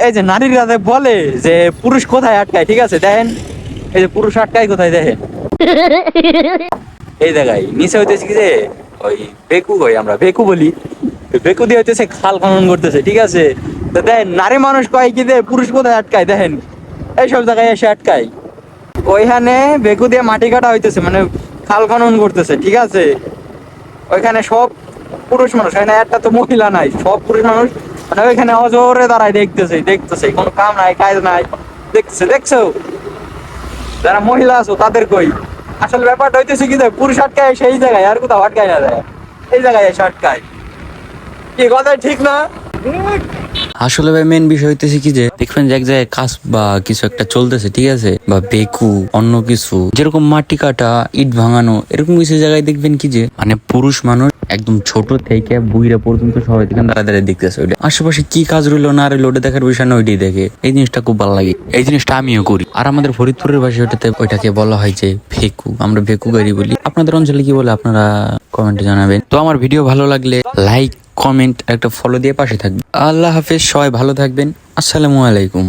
এই যে নারীর কাছে বলে যে পুরুষ কোথায় আটকায়, ঠিক আছে দেখেন, এই যে পুরুষ আটকায় কোথায় দেখেন, এই জায়গায় নিচে হইতেছে কি যে ওই বেকু কই আমরা বেকু বলি, বেকু দিয়ে হইতেছে খাল খনন করতেছে, ঠিক আছে। তো দেখেন নারী মানুষ কয় কি যে পুরুষ কোথায় আটকায় দেখেন, এইসব জায়গায় এসে আটকায়। ওইখানে বেকু দিয়ে মাটি কাটা হইতেছে, মানে খাল খনন করতেছে, ঠিক আছে। ওইখানে সব পুরুষ মানুষ, এখানে একটা তো মহিলা নাই, সব পুরুষ মানুষ, মানে ওইখানে অজরে দাঁড়ায় দেখতেছে দেখতেছে, কোনো কাম নাই কাজ নাই, দেখতেছে। দেখছো যারা মহিলা আছো তাদের কই, আসলে ব্যাপারটা হইতেছে কি যে পুরুষ আটকায় সেই জায়গায়, আর কোথাও আটকায় না যায়, এই জায়গায় এসে আটকায়। কি কথা ঠিক না? আসলে ভাই মেন বিষয় হইতেছে কি যে দেখবেন যে এক জায়গায় কাজ বা কিছু একটা চলতেছে, ঠিক আছে, বা বেকু অন্য কিছু যেরকম মাটি কাটা ইট ভাঙানো এরকম কিছু জায়গায় দেখবেন কি যে মানে পুরুষ মানুষ একদম ছোট থেকে বুইরা পর্যন্ত সবাই দেখেন দাঁড়া দাঁড়িয়ে দেখতেছে। ওইটা আশেপাশে কি কাজ রইলো না রইলো ওটা দেখার বিষয় না, ওইটাই দেখে। এই জিনিসটা খুব ভালো লাগে, এই জিনিসটা আমিও করি। আর আমাদের ফরিদপুরের ভাষায় ওইটাকে বলা হয় যে ভেকু, আমরা ভেকু গাড়ি বলি। আপনাদের অঞ্চলে কি বলে আপনারা কমেন্টে জানাবেন। তো আমার ভিডিও ভালো লাগলে লাইক কমেন্ট একটা ফলো দিয়ে পাশে থাকবেন। আল্লাহ হাফেজ, সবাই ভালো থাকবেন। আসসালামু আলাইকুম।